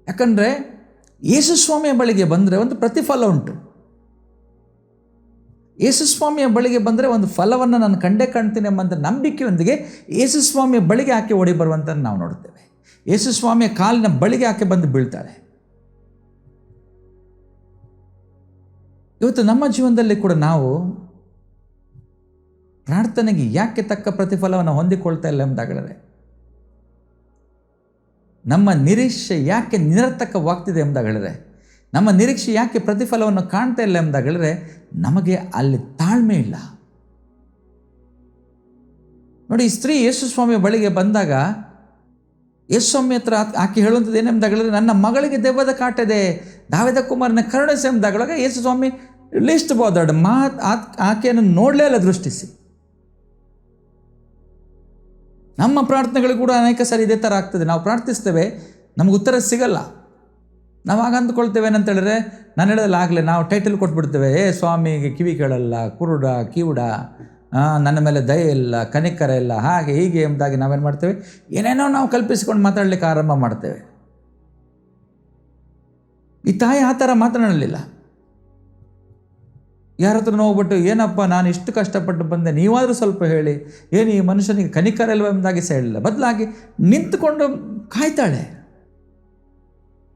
ಯಾಕಂದರೆ ಯೇಸುಸ್ವಾಮಿಯ ಬಳಿಗೆ ಬಂದರೆ ಒಂದು ಪ್ರತಿಫಲ ಉಂಟು. ಯೇಸುಸ್ವಾಮಿಯ ಬಳಿಗೆ ಬಂದರೆ ಒಂದು ಫಲವನ್ನು ನಾನು ಕಂಡೇ ಕಾಣ್ತೀನಿ ಎಂಬಂಥ ನಂಬಿಕೆಯೊಂದಿಗೆ ಯೇಸುಸ್ವಾಮಿಯ ಬಳಿಗೆ ಆಕೆ ಓಡಿ ಬರುವಂಥದ್ದು ನಾವು ನೋಡ್ತೇವೆ. ಯೇಸುಸ್ವಾಮಿಯ ಕಾಲಿನ ಬಳಿಗೆ ಆಕೆ ಬಂದು ಬೀಳ್ತಾಳೆ. ಇವತ್ತು ನಮ್ಮ ಜೀವನದಲ್ಲಿ ಕೂಡ ನಾವು ಪ್ರಾರ್ಥನೆಗೆ ಯಾಕೆ ತಕ್ಕ ಪ್ರತಿಫಲವನ್ನು ಹೊಂದಿಕೊಳ್ತಾ ಇಲ್ಲ ಎಂಬುದಾಗಲಿದೆ, ನಮ್ಮ ನಿರೀಕ್ಷೆ ಯಾಕೆ ನಿರರ್ಥಕವಾಗ್ತಿದೆ ಎಂಬುದಾಗಲಿದೆ, ನಮ್ಮ ನಿರೀಕ್ಷೆ ಯಾಕೆ ಪ್ರತಿಫಲವನ್ನು ಕಾಣ್ತಾ ಇಲ್ಲ ಎಂಬುದಾಗಲಿದ್ರೆ ನಮಗೆ ಅಲ್ಲಿ ತಾಳ್ಮೆ ಇಲ್ಲ. ನೋಡಿ, ಈ ಸ್ತ್ರೀ ಯೇಸುಸ್ವಾಮಿಯ ಬಳಿಗೆ ಬಂದಾಗ ಯೇಸುಸ್ವಾಮಿ ಹತ್ರ ಆಕೆ ಹೇಳುವಂಥದ್ದು ಏನೆಂಬುದಾಗಲಿದ್ರೆ, ನನ್ನ ಮಗಳಿಗೆ ದೆವ್ವದ ಕಾಟ ಇದೆ, ದಾವೀದ ಕುಮಾರನ ಕರುಣಿಸಿ ಎಂಬುದಾಗಲಾಗ ಯೇಸುಸ್ವಾಮಿ ಲಿಸ್ಟ್ ಬೋದಾಡ್ ಆಕೆಯನ್ನು ನೋಡಲೇ ಇಲ್ಲ ದೃಷ್ಟಿಸಿ. ನಮ್ಮ ಪ್ರಾರ್ಥನೆಗಳು ಕೂಡ ಅನೇಕ ಸಾರಿ ಇದೇ ಥರ ಆಗ್ತದೆ. ನಾವು ಪ್ರಾರ್ಥಿಸ್ತೇವೆ, ನಮಗೆ ಉತ್ತರ ಸಿಗಲ್ಲ. ನಾವು ಆಗ ಅಂದ್ಕೊಳ್ತೇವೆ ಏನಂತ ಹೇಳಿದ್ರೆ, ನಾನು ಹೇಳೋದಲ್ಲ ಆಗಲೇ ನಾವು ಟೈಟಲ್ ಕೊಟ್ಬಿಡ್ತೇವೆ, ಸ್ವಾಮಿಗೆ ಕಿವಿ ಕೇಳಲ್ಲ, ಕುರುಡ ಕಿವುಡ, ನನ್ನ ಮೇಲೆ ದಯೆ ಇಲ್ಲ, ಕನಿಕರ ಇಲ್ಲ, ಹಾಗೆ ಹೀಗೆ ಎಂಬುದಾಗಿ ನಾವೇನು ಮಾಡ್ತೇವೆ, ಏನೇನೋ ನಾವು ಕಲ್ಪಿಸಿಕೊಂಡು ಮಾತಾಡಲಿಕ್ಕೆ ಆರಂಭ ಮಾಡ್ತೇವೆ. ಈ ತಾಯಿ ಆ ಥರ ಮಾತನಾಡಲಿಲ್ಲ. ಯಾರ ಹತ್ರ ಹೋಗ್ಬಿಟ್ಟು, ಏನಪ್ಪ ನಾನು ಇಷ್ಟು ಕಷ್ಟಪಟ್ಟು ಬಂದೆ, ನೀವಾದರೂ ಸ್ವಲ್ಪ ಹೇಳಿ, ಏನು ಈ ಮನುಷ್ಯನಿಗೆ ಕನಿಕರ ಇಲ್ವ ಎಂಬುದಾಗಿ ಹೇಳಿಲ್ಲ. ಬದಲಾಗಿ ನಿಂತುಕೊಂಡು ಕಾಯ್ತಾಳೆ,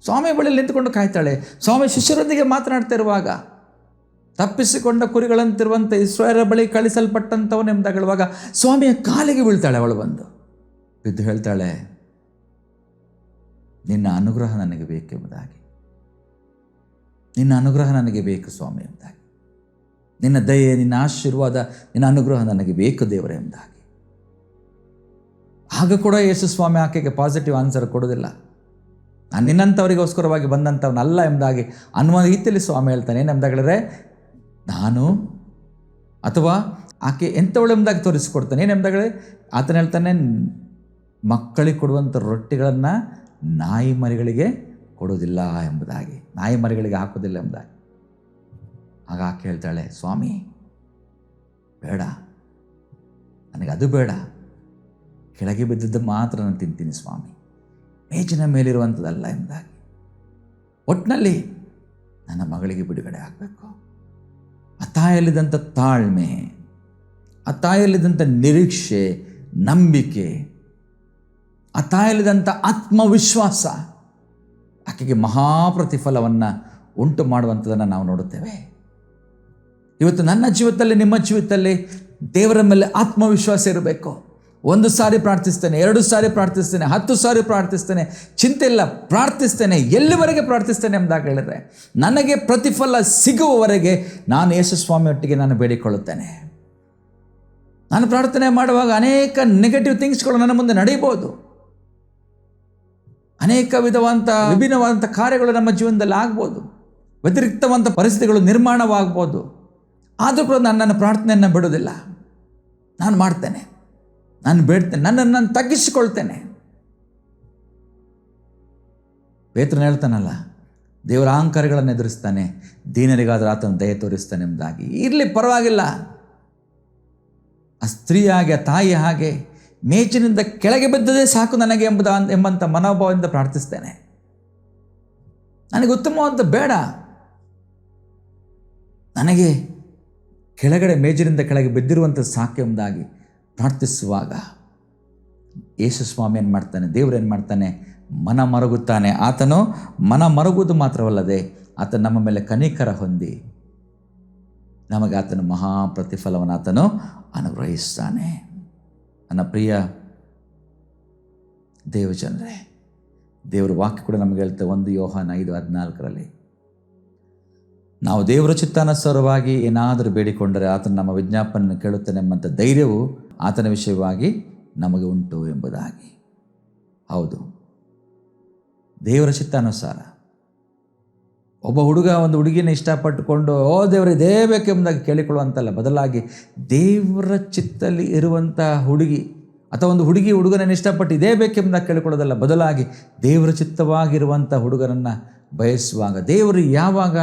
ಸ್ವಾಮಿ ಬಳಿಯಲ್ಲಿ ನಿಂತುಕೊಂಡು ಕಾಯ್ತಾಳೆ. ಸ್ವಾಮಿ ಶಿಷ್ಯರೊಂದಿಗೆ ಮಾತನಾಡ್ತಾ ಇರುವಾಗ ತಪ್ಪಿಸಿಕೊಂಡ ಕುರಿಗಳಂತಿರುವಂಥ ಇಸ್ರಾಯೇಲರ ಬಳಿ ಕಳಿಸಲ್ಪಟ್ಟಂಥವನು ಎಂಬುದಾಗಿ ಹೇಳುವಾಗ ಸ್ವಾಮಿಯ ಕಾಲಿಗೆ ಬೀಳ್ತಾಳೆ. ಅವಳು ಬಂದು ಬಿದ್ದು ಹೇಳ್ತಾಳೆ, ನಿನ್ನ ಅನುಗ್ರಹ ನನಗೆ ಬೇಕೆಂಬುದಾಗಿ, ನಿನ್ನ ಅನುಗ್ರಹ ನನಗೆ ಬೇಕು ಸ್ವಾಮಿ ಎಂಬುದಾಗಿ. ನಿನ್ನ ದಯೆ, ನಿನ್ನ ಆಶೀರ್ವಾದ, ನಿನ್ನ ಅನುಗ್ರಹ ನನಗೆ ಬೇಕು ದೇವರೇ ಎಂಬುದಾಗಿ. ಆಗ ಕೂಡ ಯೇಸು ಸ್ವಾಮಿ ಆಕೆಗೆ ಪಾಸಿಟಿವ್ ಆನ್ಸರ್ ಕೊಡೋದಿಲ್ಲ. ನಾನು ನಿನ್ನಂಥವರಿಗೋಸ್ಕರವಾಗಿ ಬಂದಂಥವನಲ್ಲ ಎಂಬುದಾಗಿ ಅನ್ನುವ ರೀತಿಯಲ್ಲಿ ಸ್ವಾಮಿ ಹೇಳ್ತಾನೆ. ಏನೆಂಬುದಾಗಿದ್ರೆ ನಾನು ಅಥವಾ ಆಕೆ ಎಂಥವಳು ಎಂಬುದಾಗಿ ತೋರಿಸಿಕೊಡ್ತಾನೆ. ಏನೆಂಬುದಾಗಲೇ ಆತನ ಹೇಳ್ತಾನೆ, ಮಕ್ಕಳಿಗೆ ಕೊಡುವಂಥ ರೊಟ್ಟಿಗಳನ್ನು ನಾಯಿ ಮರಿಗಳಿಗೆ ಕೊಡೋದಿಲ್ಲ ಎಂಬುದಾಗಿ, ನಾಯಿ ಮರಿಗಳಿಗೆ ಹಾಕೋದಿಲ್ಲ ಎಂಬುದಾಗಿ. ಆಗ ಆಕೆ ಹೇಳ್ತಾಳೆ, ಸ್ವಾಮಿ ಬೇಡ, ನನಗೆ ಅದು ಬೇಡ, ಕೆಳಗೆ ಬಿದ್ದದ್ದು ಮಾತ್ರ ನಾನು ತಿಂತೀನಿ ಸ್ವಾಮಿ, ಮೇಜಿನ ಮೇಲಿರುವಂಥದ್ದಲ್ಲ ಎಂಬುದಾಗಿ. ಒಟ್ಟಿನಲ್ಲಿ ನನ್ನ ಮಗಳಿಗೆ ಬಿಡುಗಡೆ ಆಗಬೇಕು. ಆ ತಾಯಲ್ಲಿದ್ದಂಥ ತಾಳ್ಮೆ, ಆ ತಾಯಲ್ಲಿದ್ದಂಥ ನಿರೀಕ್ಷೆ, ನಂಬಿಕೆ, ಆ ತಾಯಲ್ಲಿದ್ದಂಥ ಆತ್ಮವಿಶ್ವಾಸ ಆಕೆಗೆ ಮಹಾಪ್ರತಿಫಲವನ್ನು ಉಂಟು ಮಾಡುವಂಥದ್ದನ್ನು ನಾವು ನೋಡುತ್ತೇವೆ. ಇವತ್ತು ನನ್ನ ಜೀವಿತದಲ್ಲಿ, ನಿಮ್ಮ ಜೀವಿತದಲ್ಲಿ ದೇವರ ಮೇಲೆ ಆತ್ಮವಿಶ್ವಾಸ ಇರಬೇಕು. 1 ಸಾರಿ ಪ್ರಾರ್ಥಿಸ್ತೇನೆ, 2 ಸಾರಿ ಪ್ರಾರ್ಥಿಸ್ತೇನೆ, 10 ಸಾರಿ ಪ್ರಾರ್ಥಿಸ್ತೇನೆ, ಚಿಂತೆ ಇಲ್ಲ, ಪ್ರಾರ್ಥಿಸ್ತೇನೆ, ಎಲ್ಲಿವರೆಗೆ ಪ್ರಾರ್ಥಿಸ್ತೇನೆ ಎಂಬುದಾಗಿ ಹೇಳಿದರೆ ನನಗೆ ಪ್ರತಿಫಲ ಸಿಗುವವರೆಗೆ ನಾನು ಯೇಸು ಸ್ವಾಮಿಯೊಟ್ಟಿಗೆ ನಾನು ಬೇಡಿಕೊಳ್ಳುತ್ತೇನೆ. ನಾನು ಪ್ರಾರ್ಥನೆ ಮಾಡುವಾಗ ಅನೇಕ ನೆಗೆಟಿವ್ ಥಿಂಗ್ಸ್ಗಳು ನನ್ನ ಮುಂದೆ ನಡೆಯಬಹುದು, ಅನೇಕ ವಿಭಿನ್ನವಾದಂಥ ಕಾರ್ಯಗಳು ನಮ್ಮ ಜೀವನದಲ್ಲಿ ಆಗ್ಬೋದು, ವ್ಯತಿರಿಕ್ತವಂಥ ಪರಿಸ್ಥಿತಿಗಳು ನಿರ್ಮಾಣವಾಗ್ಬೋದು. ಆದರೂ ಕೂಡ ನಾನು ನನ್ನ ಪ್ರಾರ್ಥನೆಯನ್ನು ಬಿಡೋದಿಲ್ಲ. ನಾನು ಮಾಡ್ತೇನೆ, ನಾನು ಬೇಡ್ತೇನೆ, ನನ್ನನ್ನು ನಾನು ತಗ್ಗಿಸಿಕೊಳ್ತೇನೆ. ಪೇತ್ರನು ಹೇಳ್ತಾನಲ್ಲ, ದೇವರ ಅಹಂಕಾರಗಳನ್ನು ಎದುರಿಸ್ತಾನೆ, ದೀನರಿಗಾದರೂ ಆತನ ದಯೆ ತೋರಿಸ್ತಾನೆ ಎಂಬುದಾಗಿ. ಇರಲಿ, ಪರವಾಗಿಲ್ಲ. ಆ ಸ್ತ್ರೀ ಹಾಗೆ, ಆ ತಾಯಿ ಹಾಗೆ ಮೇಜಿನಿಂದ ಕೆಳಗೆ ಬಿದ್ದದೇ ಸಾಕು ನನಗೆ ಎಂಬಂಥ ಮನೋಭಾವದಿಂದ ಪ್ರಾರ್ಥಿಸ್ತೇನೆ. ನನಗೆ ಉತ್ತಮವಾದ ಬೇಡ, ನನಗೆ ಕೆಳಗಡೆ ಮೇಜಿನಿಂದ ಕೆಳಗೆ ಬಿದ್ದಿರುವಂಥ ಸಾಕು ಎಂಬುದಾಗಿ ಪ್ರಾರ್ಥಿಸುವಾಗ ಯೇಸು ಸ್ವಾಮಿ ಏನು ಮಾಡ್ತಾನೆ, ದೇವರು ಏನು ಮಾಡ್ತಾನೆ, ಮನ ಮರುಗುತ್ತಾನೆ. ಆತನು ಮನ ಮರುಗುವುದು ಮಾತ್ರವಲ್ಲದೆ ಆತ ನಮ್ಮ ಮೇಲೆ ಕನಿಕರ ಹೊಂದಿ ನಮಗೆ ಆತನ ಮಹಾಪ್ರತಿಫಲವನ್ನು ಆತನು ಅನುಗ್ರಹಿಸ್ತಾನೆ. ನನ್ನ ಪ್ರಿಯ ದೇವಜನರೇ, ದೇವರ ವಾಕ್ಯ ಕೂಡ ನಮಗೆ ಹೇಳ್ತೇವೆ 1 ಯೋಹಾನ 5:14 ನಾವು ದೇವರ ಚಿತ್ತಾನುಸಾರವಾಗಿ ಏನಾದರೂ ಬೇಡಿಕೊಂಡರೆ ಆತನು ನಮ್ಮ ವಿಜ್ಞಾಪನೆಯನ್ನು ಕೇಳುತ್ತಾನೆ ಎಂಬಂಥ ಧೈರ್ಯವು ಆತನ ವಿಷಯವಾಗಿ ನಮಗೆ ಉಂಟು ಎಂಬುದಾಗಿ. ಹೌದು, ದೇವರ ಚಿತ್ತಾನುಸಾರ. ಒಬ್ಬ ಹುಡುಗ ಒಂದು ಹುಡುಗಿನ ಇಷ್ಟಪಟ್ಟುಕೊಂಡು ಓ ದೇವರು ಇದೇ ಬೇಕೆಂಬುದಾಗಿ ಕೇಳಿಕೊಳ್ಳುವಂತಲ್ಲ, ಬದಲಾಗಿ ದೇವರ ಚಿತ್ತಲ್ಲಿ ಇರುವಂಥ ಹುಡುಗಿ ಅಥವಾ ಒಂದು ಹುಡುಗಿ ಹುಡುಗನನ್ನು ಇಷ್ಟಪಟ್ಟು ಇದೇ ಬೇಕೆಂಬುದಾಗಿ ಕೇಳಿಕೊಳ್ಳೋದಲ್ಲ, ಬದಲಾಗಿ ದೇವರ ಚಿತ್ತವಾಗಿರುವಂಥ ಹುಡುಗನನ್ನು ಬಯಸುವಾಗ, ದೇವರು ಯಾವಾಗ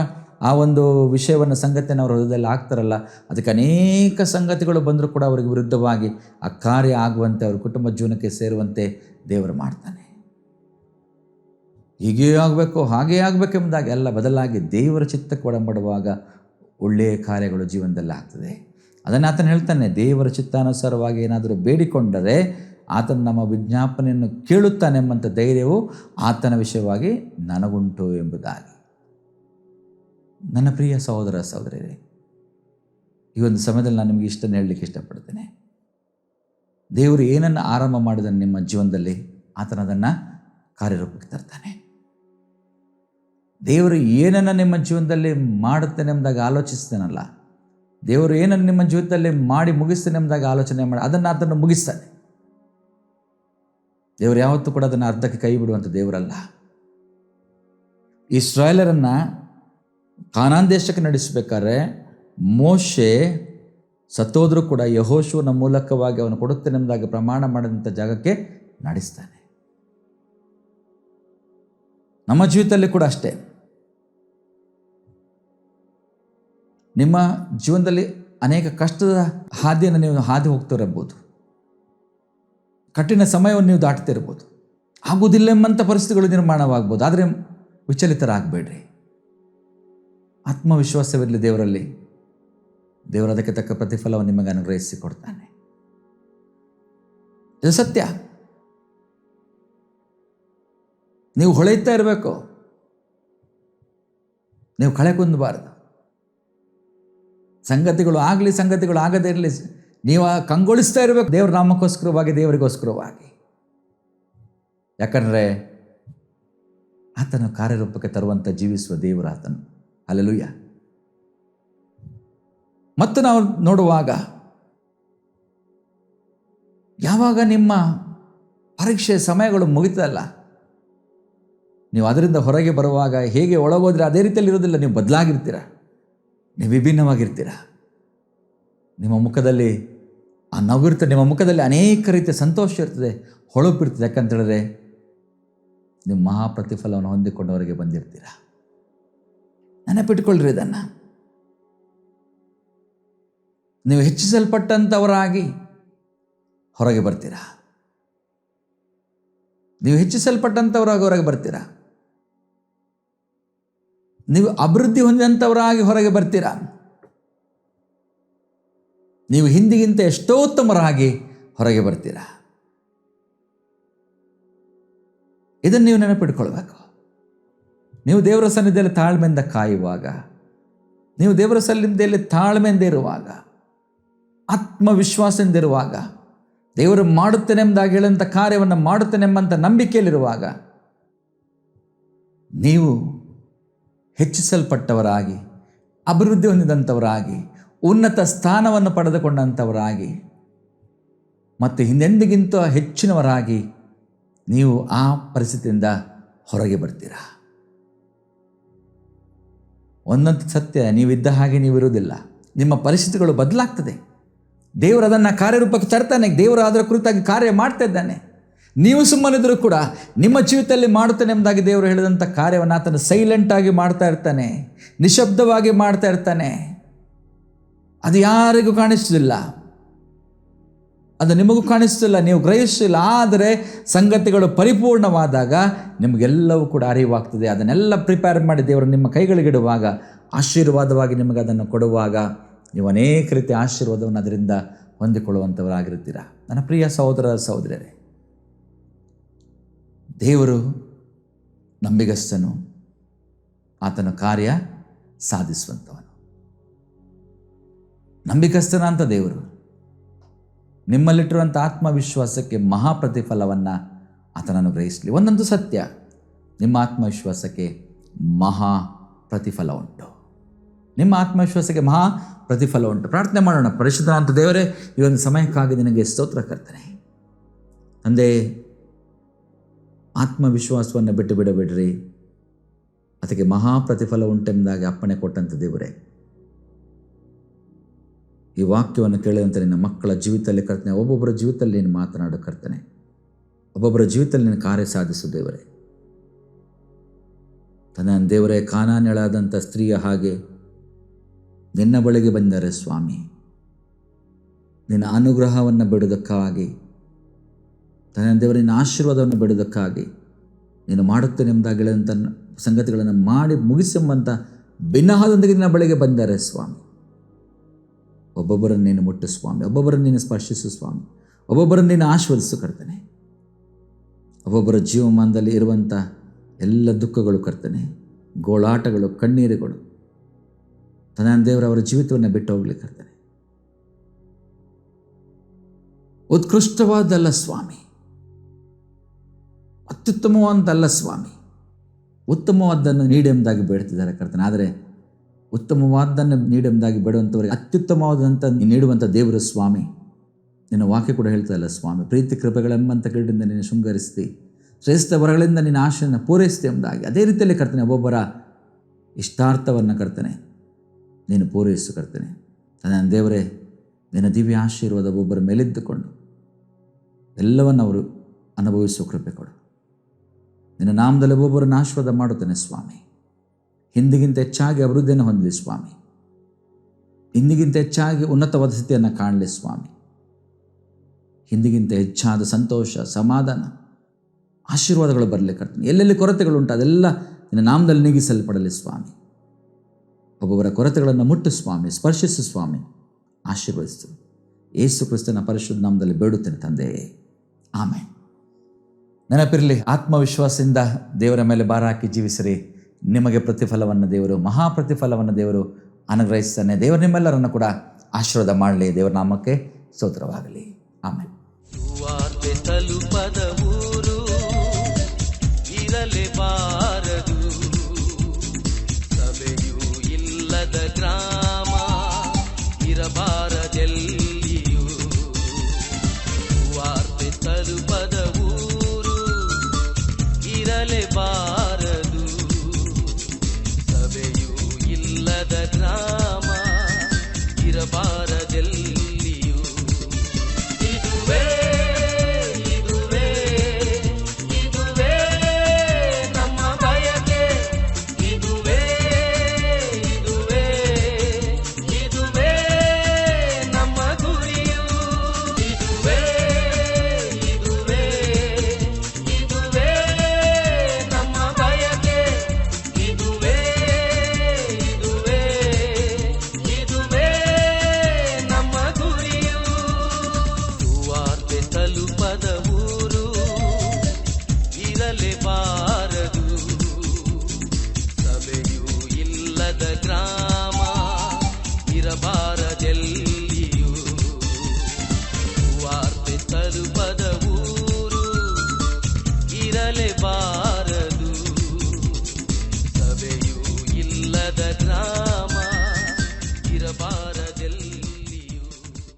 ಆ ಒಂದು ವಿಷಯವನ್ನು, ಸಂಗತಿಯನ್ನು ಅವರ ಹೃದಯದಲ್ಲಿ ಹಾಕ್ತಾರಲ್ಲ, ಅದಕ್ಕೆ ಅನೇಕ ಸಂಗತಿಗಳು ಬಂದರೂ ಕೂಡ ಅವರಿಗೆ ವಿರುದ್ಧವಾಗಿ ಆ ಕಾರ್ಯ ಆಗುವಂತೆ, ಅವ್ರ ಕುಟುಂಬ ಜೀವನಕ್ಕೆ ಸೇರುವಂತೆ ದೇವರು ಮಾಡ್ತಾನೆ. ಹೀಗೇ ಆಗಬೇಕು, ಹಾಗೇ ಆಗಬೇಕೆಂಬುದಾಗಿ ಅಲ್ಲ, ಬದಲಾಗಿ ದೇವರ ಚಿತ್ತಕ್ಕೆ ಒಳಪಡುವಾಗ ಒಳ್ಳೆಯ ಕಾರ್ಯಗಳು ಜೀವನದಲ್ಲಿ ಆಗ್ತದೆ. ಅದನ್ನು ಆತನು ಹೇಳ್ತಾನೆ, ದೇವರ ಚಿತ್ತಾನುಸಾರವಾಗಿ ಏನಾದರೂ ಬೇಡಿಕೊಂಡರೆ ಆತನು ನಮ್ಮ ವಿಜ್ಞಾಪನೆಯನ್ನು ಕೇಳುತ್ತಾನೆಂಬಂಥ ಧೈರ್ಯವು ಆತನ ವಿಷಯವಾಗಿ ನನಗುಂಟು ಎಂಬುದಾಗಿ. ನನ್ನ ಪ್ರಿಯ ಸಹೋದರ ಸಹೋದರಿಯರೇ, ಈ ಒಂದು ಸಮಯದಲ್ಲಿ ನಾನು ನಿಮಗೆ ಇಷ್ಟನ್ನು ಹೇಳಲಿಕ್ಕೆ ಇಷ್ಟಪಡ್ತೇನೆ. ದೇವರು ಏನನ್ನು ಆರಂಭ ಮಾಡಿದನು ನಿಮ್ಮ ಜೀವನದಲ್ಲಿ, ಆತನ ಅದನ್ನು ಕಾರ್ಯರೂಪಕ್ಕೆ ತರ್ತಾನೆ. ದೇವರು ಏನನ್ನು ನಿಮ್ಮ ಜೀವನದಲ್ಲಿ ಮಾಡುತ್ತೇನೆ ಎಂಬುದಾಗಿ ಆಲೋಚಿಸ್ತೇನಲ್ಲ, ದೇವರು ಏನನ್ನು ನಿಮ್ಮ ಜೀವಿತದಲ್ಲಿ ಮಾಡಿ ಮುಗಿಸ್ತೇನೆ ಎಂಬುದಾಗಿ ಆಲೋಚನೆ ಮಾಡಿ ಅದನ್ನು ಮುಗಿಸ್ತಾನೆ. ದೇವರು ಯಾವತ್ತೂ ಕೂಡ ಅದನ್ನು ಅರ್ಧಕ್ಕೆ ಕೈ ಬಿಡುವಂಥ ದೇವರಲ್ಲ. ಇಸ್ರಾಯೇಲರನ್ನು ಕಾನಾನ್ ದೇಶಕ್ಕೆ ನಡೆಸಬೇಕಾದ್ರೆ ಮೋಶೆ ಸತ್ತೋದ್ರೂ ಕೂಡ ಯೆಹೋಶುವನ ಮೂಲಕವಾಗಿ ಅವನು ಕೊಡುತ್ತೇನೆ ಎಂಬುದಾಗಿ ಪ್ರಮಾಣ ಮಾಡಿದಂಥ ಜಾಗಕ್ಕೆ ನಡೆಸ್ತಾನೆ. ನಮ್ಮ ಜೀವಿತದಲ್ಲಿ ಕೂಡ ಅಷ್ಟೇ. ನಿಮ್ಮ ಜೀವನದಲ್ಲಿ ಅನೇಕ ಕಷ್ಟದ ಹಾದಿಯನ್ನು ನೀವು ಹಾದಿ ಹೋಗ್ತಿರಬಹುದು, ಕಠಿಣ ಸಮಯವನ್ನು ನೀವು ದಾಟ್ತಿರ್ಬೋದು, ಆಗುವುದಿಲ್ಲ ಎಂಬಂಥ ಪರಿಸ್ಥಿತಿಗಳು ನಿರ್ಮಾಣವಾಗ್ಬೋದು. ಆದರೆ ವಿಚಲಿತರಾಗಬೇಡ್ರಿ, ಆತ್ಮವಿಶ್ವಾಸವಿರಲಿ ದೇವರಲ್ಲಿ. ದೇವರು ಅದಕ್ಕೆ ತಕ್ಕ ಪ್ರತಿಫಲವನ್ನು ನಿಮಗೆ ಅನುಗ್ರಹಿಸಿ ಕೊಡ್ತಾನೆ. ಇದು ಸತ್ಯ. ನೀವು ಹೊಳೆಯುತ್ತಾ ಇರಬೇಕು, ನೀವು ಕಳೆ ಕುಂದಬಾರದು. ಸಂಗತಿಗಳು ಆಗಲಿ, ಸಂಗತಿಗಳು ಆಗದೇ ಇರಲಿ, ನೀವು ಕಂಗೊಳಿಸ್ತಾ ಇರಬೇಕು ದೇವರ ನಾಮಕ್ಕೋಸ್ಕರವಾಗಿ, ದೇವರಿಗೋಸ್ಕರವಾಗಿ. ಯಾಕಂದರೆ ಆತನ ಕಾರ್ಯರೂಪಕ್ಕೆ ತರುವಂಥ ಜೀವಿಸುವ ದೇವರು ಆತನು. ಹಲ್ಲೆಲೂಯಾ. ಮತ್ತು ನಾವು ನೋಡುವಾಗ ಯಾವಾಗ ನಿಮ್ಮ ಪರೀಕ್ಷೆ ಸಮಯಗಳು ಮುಗಿತಲ್ಲ, ನೀವು ಅದರಿಂದ ಹೊರಗೆ ಬರುವಾಗ ಹೇಗೆ ಒಳಗೋದ್ರೆ ಅದೇ ರೀತಿಯಲ್ಲಿ ಇರೋದಿಲ್ಲ. ನೀವು ಬದಲಾಗಿರ್ತೀರ, ನೀವು ವಿಭಿನ್ನವಾಗಿರ್ತೀರ. ನಿಮ್ಮ ಮುಖದಲ್ಲಿ ಆ ನಗು ಇರ್ತದೆ, ನಿಮ್ಮ ಮುಖದಲ್ಲಿ ಅನೇಕ ರೀತಿಯ ಸಂತೋಷ ಇರ್ತದೆ, ಹೊಳಪಿರ್ತದೆ. ಯಾಕಂತೇಳಿದ್ರೆ ನೀವು ಮಹಾಪ್ರತಿಫಲವನ್ನು ಹೊಂದಿಕೊಂಡವರಿಗೆ ಬಂದಿರ್ತೀರ. ನೆನಪಿಟ್ಕೊಳ್ಳ್ರಿ ಇದನ್ನು. ನೀವು ಹೆಚ್ಚಿಸಲ್ಪಟ್ಟಂಥವರಾಗಿ ಹೊರಗೆ ಬರ್ತೀರಾ. ನೀವು ಹೆಚ್ಚಿಸಲ್ಪಟ್ಟಂಥವರಾಗಿ ಹೊರಗೆ ಬರ್ತೀರಾ. ನೀವು ಅಭಿವೃದ್ಧಿ ಹೊಂದಿದಂಥವರಾಗಿ ಹೊರಗೆ ಬರ್ತೀರಾ. ನೀವು ಹಿಂದಿಗಿಂತ ಎಷ್ಟೋ ಉತ್ತಮರಾಗಿ ಹೊರಗೆ ಬರ್ತೀರಾ. ಇದನ್ನು ನೀವು ನೆನಪಿಟ್ಕೊಳ್ಬೇಕು. ನೀವು ದೇವರ ಸನ್ನಿಧಿಯಲ್ಲಿ ತಾಳ್ಮೆಯಿಂದ ಕಾಯುವಾಗ, ನೀವು ದೇವರ ಸನ್ನಿಧಿಯಲ್ಲಿ ತಾಳ್ಮೆಯಿಂದ ಇರುವಾಗ, ಆತ್ಮವಿಶ್ವಾಸದಿಂದ ಇರುವಾಗ, ದೇವರು ಮಾಡುತ್ತೇನೆಂಬುದಾಗಿ ಹೇಳಂಥ ಕಾರ್ಯವನ್ನು ಮಾಡುತ್ತೇನೆಂಬಂಥ ನಂಬಿಕೆಯಲ್ಲಿರುವಾಗ, ನೀವು ಹೆಚ್ಚಿಸಲ್ಪಟ್ಟವರಾಗಿ, ಅಭಿವೃದ್ಧಿ ಹೊಂದಿದಂಥವರಾಗಿ, ಉನ್ನತ ಸ್ಥಾನವನ್ನು ಪಡೆದುಕೊಂಡಂಥವರಾಗಿ, ಮತ್ತು ಹಿಂದೆಂದಿಗಿಂತ ಹೆಚ್ಚಿನವರಾಗಿ ನೀವು ಆ ಪರಿಸ್ಥಿತಿಯಿಂದ ಹೊರಗೆ ಬರ್ತೀರಾ. ಒಂದಂತ ಸತ್ಯ, ನೀವಿದ್ದ ಹಾಗೆ ನೀವು ಇರುವುದಿಲ್ಲ. ನಿಮ್ಮ ಪರಿಸ್ಥಿತಿಗಳು ಬದಲಾಗ್ತದೆ. ದೇವರು ಅದನ್ನು ಕಾರ್ಯರೂಪಕ್ಕೆ ತರ್ತಾನೆ. ದೇವರು ಅದರ ಕುರಿತಾಗಿ ಕಾರ್ಯ ಮಾಡ್ತಾ ಇದ್ದಾನೆ. ನೀವು ಸುಮ್ಮನಿದ್ರೂ ಕೂಡ ನಿಮ್ಮ ಜೀವಿತದಲ್ಲಿ ಮಾಡುತ್ತಾನೆ ಎಂಬುದಾಗಿ ದೇವರು ಹೇಳಿದಂಥ ಕಾರ್ಯವನ್ನು ಆತನು ಸೈಲೆಂಟಾಗಿ ಮಾಡ್ತಾ ಇರ್ತಾನೆ, ನಿಶಬ್ದವಾಗಿ ಮಾಡ್ತಾ ಇರ್ತಾನೆ. ಅದು ಯಾರಿಗೂ ಕಾಣಿಸೋದಿಲ್ಲ, ಅದು ನಿಮಗೂ ಕಾಣಿಸ್ತಿಲ್ಲ, ನೀವು ಗ್ರಹಿಸಿಲ್ಲ. ಆದರೆ ಸಂಗತಿಗಳು ಪರಿಪೂರ್ಣವಾದಾಗ ನಿಮಗೆಲ್ಲವೂ ಕೂಡ ಅರಿವಾಗ್ತದೆ. ಅದನ್ನೆಲ್ಲ ಪ್ರಿಪೇರ್ ಮಾಡಿ ದೇವರು ನಿಮ್ಮ ಕೈಗಳಿಗಿಡುವಾಗ, ಆಶೀರ್ವಾದವಾಗಿ ನಿಮಗೆ ಅದನ್ನು ಕೊಡುವಾಗ, ನೀವು ಅನೇಕ ರೀತಿಯ ಆಶೀರ್ವಾದವನ್ನು ಅದರಿಂದ ಹೊಂದಿಕೊಳ್ಳುವಂಥವರಾಗಿರ್ತೀರ. ನನ್ನ ಪ್ರಿಯ ಸಹೋದರ ಸಹೋದರಿಯರೇ, ದೇವರು ನಂಬಿಗಸ್ತನು, ಆತನ ಕಾರ್ಯ ಸಾಧಿಸುವಂಥವನು. ನಂಬಿಗಸ್ತನ ಅಂತ ದೇವರು ನಿಮ್ಮಲ್ಲಿಟ್ಟಿರುವಂಥ ಆತ್ಮವಿಶ್ವಾಸಕ್ಕೆ ಮಹಾಪ್ರತಿಫಲವನ್ನು ಆತನನ್ನು ಗ್ರಹಿಸಲಿ. ಒಂದಂತೂ ಸತ್ಯ, ನಿಮ್ಮ ಆತ್ಮವಿಶ್ವಾಸಕ್ಕೆ ಮಹಾ ಪ್ರತಿಫಲ ಉಂಟು. ನಿಮ್ಮ ಆತ್ಮವಿಶ್ವಾಸಕ್ಕೆ ಮಹಾ ಪ್ರತಿಫಲ ಉಂಟು. ಪ್ರಾರ್ಥನೆ ಮಾಡೋಣ. ಪರಿಶುದ್ಧನಾದ ದೇವರೇ, ಈ ಒಂದು ಸಮಯಕ್ಕಾಗಿ ನಿನಗೆ ಸ್ತೋತ್ರ ಕರ್ತನೆ. ತಂದೆ, ಆತ್ಮವಿಶ್ವಾಸವನ್ನು ಬಿಟ್ಟು ಬಿಡಬೇಡ್ರಿ, ಅದಕ್ಕೆ ಮಹಾ ಪ್ರತಿಫಲ ಉಂಟೆಂಬುದಾಗಿ ಅಪ್ಪಣೆ ಕೊಟ್ಟಂಥ ದೇವರೇ, ಈ ವಾಕ್ಯವನ್ನು ಕೇಳಿದಂಥ ನಿನ್ನ ಮಕ್ಕಳ ಜೀವಿತದಲ್ಲಿ ಕರ್ತನೆ, ಒಬ್ಬೊಬ್ಬರ ಜೀವಿತದಲ್ಲಿ ನೀನು ಮಾತನಾಡು ಕರ್ತನೆ, ಒಬ್ಬೊಬ್ಬರ ಜೀವಿತದಲ್ಲಿ ನೀನು ಕಾರ್ಯ ಸಾಧಿಸು ದೇವರೇ. ತನ್ನ ದೇವರೇ, ಕಾನಾನ್ಯಳಾದಂಥ ಸ್ತ್ರೀಯ ಹಾಗೆ ನಿನ್ನ ಬಳಿಗೆ ಬಂದರೆ ಸ್ವಾಮಿ, ನಿನ್ನ ಅನುಗ್ರಹವನ್ನು ಬಿಡುವುದಕ್ಕಾಗಿ, ತನ್ನ ದೇವರ ನಿನ್ನ ಆಶೀರ್ವಾದವನ್ನು ಬಿಡುವುದಕ್ಕಾಗಿ, ನೀನು ಮಾಡುತ್ತೇನೆ ಎಂಬುದಾಗಿ ಹೇಳಿದಂಥ ಸಂಗತಿಗಳನ್ನು ಮಾಡಿ ಮುಗಿಸೆಂಬಂಥ ಭಿನ್ನಹದೊಂದಿಗೆ ನಿನ್ನ ಬಳಿಗೆ ಬಂದರೆ ಸ್ವಾಮಿ, ಒಬ್ಬೊಬ್ಬರನ್ನು ನೀನು ಮುಟ್ಟು ಸ್ವಾಮಿ, ಒಬ್ಬೊಬ್ಬರನ್ನು ನೀನು ಸ್ಪರ್ಶಿಸು ಸ್ವಾಮಿ, ಒಬ್ಬೊಬ್ಬರನ್ನು ನೀನು ಆಶೀರ್ವದಿಸು ಕರ್ತನೆ. ಒಬ್ಬೊಬ್ಬರ ಜೀವಮಾನದಲ್ಲಿ ಇರುವಂಥ ಎಲ್ಲ ದುಃಖಗಳು ಕರ್ತನೆ, ಗೋಳಾಟಗಳು, ಕಣ್ಣೀರುಗಳು, ತನ್ನ ದೇವರ ಅವರ ಜೀವಿತವನ್ನು ಬಿಟ್ಟು ಹೋಗ್ಲಿ ಕರ್ತನೆ. ಉತ್ಕೃಷ್ಟವಾದಲ್ಲ ಸ್ವಾಮಿ, ಅತ್ಯುತ್ತಮವಾದಲ್ಲ ಸ್ವಾಮಿ, ಉತ್ತಮವಾದನ್ನು ನೀಡೆಂಬುದಾಗಿ ಬೇಡ್ತಿದ್ದಾರೆ ಕರ್ತನೆ. ಆದರೆ ಉತ್ತಮವಾದನ್ನು ನೀಡೆಂಬುದಾಗಿ ಬೇಡುವಂಥವರಿಗೆ ಅತ್ಯುತ್ತಮವಾದಂಥ ನೀಡುವಂಥ ದೇವರು ಸ್ವಾಮಿ. ನಿನ್ನ ವಾಕ್ಯ ಕೂಡ ಹೇಳ್ತಾಯಿಲ್ಲ ಸ್ವಾಮಿ, ಪ್ರೀತಿ ಕೃಪೆಗಳೆಂಬಂಥ ಕಿರೀಟದಿಂದ ನೀನು ಶೃಂಗರಿಸ್ತಿ, ಶ್ರೇಷ್ಠ ವರಗಳಿಂದ ನಿನ್ನ ಆಶೆಯನ್ನು ಪೂರೈಸ್ತಿ ಎಂಬುದಾಗಿ ಅದೇ ರೀತಿಯಲ್ಲಿ ಕರ್ತನೆ ಒಬ್ಬೊಬ್ಬರ ಇಷ್ಟಾರ್ಥವನ್ನು ಕರ್ತನೆ ನೀನು ಪೂರೈಸು ಕರ್ತನೆ. ನನ್ನ ದೇವರೇ, ನಿನ್ನ ದಿವ್ಯ ಆಶೀರ್ವಾದ ಒಬ್ಬೊಬ್ಬರ ಮೇಲಿದ್ದುಕೊಂಡು ಎಲ್ಲವನ್ನು ಅವರು ಅನುಭವಿಸುವ ಕೃಪೆ ಕೊಡು. ನಿನ್ನ ನಾಮದಲ್ಲಿ ಒಬ್ಬೊಬ್ಬರನ್ನು ಆಶೀರ್ವಾದ ಮಾಡುತ್ತೇನೆ ಸ್ವಾಮಿ. ಹಿಂದಿಗಿಂತ ಹೆಚ್ಚಾಗಿ ಅಭಿವೃದ್ಧಿಯನ್ನು ಹೊಂದಲಿ ಸ್ವಾಮಿ, ಹಿಂದಿಗಿಂತ ಹೆಚ್ಚಾಗಿ ಉನ್ನತವಾದ ಸ್ಥಿತಿಯನ್ನು ಕಾಣಲಿ ಸ್ವಾಮಿ, ಹಿಂದಿಗಿಂತ ಹೆಚ್ಚಾದ ಸಂತೋಷ, ಸಮಾಧಾನ, ಆಶೀರ್ವಾದಗಳು ಬರಲಿ ಕರ್ತನೆ. ಎಲ್ಲೆಲ್ಲಿ ಕೊರತೆಗಳುಂಟು ಅದೆಲ್ಲ ನಿನ್ನ ನಾಮದಲ್ಲಿ ನೀಗಿಸಲ್ಪಡಲಿ ಸ್ವಾಮಿ. ಒಬ್ಬೊಬ್ಬರ ಕೊರತೆಗಳನ್ನು ಮುಟ್ಟು ಸ್ವಾಮಿ, ಸ್ಪರ್ಶಿಸು ಸ್ವಾಮಿ, ಆಶೀರ್ವದಿಸು. ಯೇಸು ಕ್ರಿಸ್ತನ ಪರಿಶುದ್ಧ ನಾಮದಲ್ಲಿ ಬೇಡುತ್ತೇನೆ ತಂದೆ, ಆಮೇಲೆ. ನೆನಪಿರಲಿ, ಆತ್ಮವಿಶ್ವಾಸದಿಂದ ದೇವರ ಮೇಲೆ ಭಾರ ಹಾಕಿ ಜೀವಿಸಿರಿ, ನಿಮಗೆ ಪ್ರತಿಫಲವನ್ನು ದೇವರು, ಮಹಾಪ್ರತಿಫಲವನ್ನು ದೇವರು ಅನುಗ್ರಹಿಸ್ತಾನೆ. ದೇವರು ನಿಮ್ಮೆಲ್ಲರನ್ನು ಕೂಡ ಆಶೀರ್ವಾದ ಮಾಡಲಿ. ದೇವರ ನಾಮಕ್ಕೆ ಸ್ತೋತ್ರವಾಗಲಿ. ಆಮೇಲೆ. ತಲುಪದ ಊರು ಇರಲೇಬಾರದು, ಸಭೆಯೂ ಇಲ್ಲದ ಗ್ರಾಮ ಇರಬಾರದೆಲ್ಲಿಯೂ. ಇದುವೇ ಇದುವೇ ಇದುವೇ ನಮ್ಮ ಬಯಕೆ, ಇದುವೇ ಇದುವೇ ಇದುವೇ ನಮ್ಮ ಗುರಿಯು. ಇದುವೇ ಇದುವೇ ಇದುವೇ ನಮ್ಮ ಬಯಕೆ, ಇದುವೇ ಇದುವೇ ಇದುವೇ ನಮ್ಮ ಗುರಿಯು. ಸುವಾರ್ತೆ ತಲುಪದ ಊರು ಇರಲೇಬಾರದು, ಸಭೆಯೂ ಇಲ್ಲದ ಗ್ರಾಮ ಇರಬಾರದೆಲ್ಲಿಯೂ. ಸುವಾರ್ತೆ ತಲುಪದ ಊರು ಇರಲೇಬಾರದು,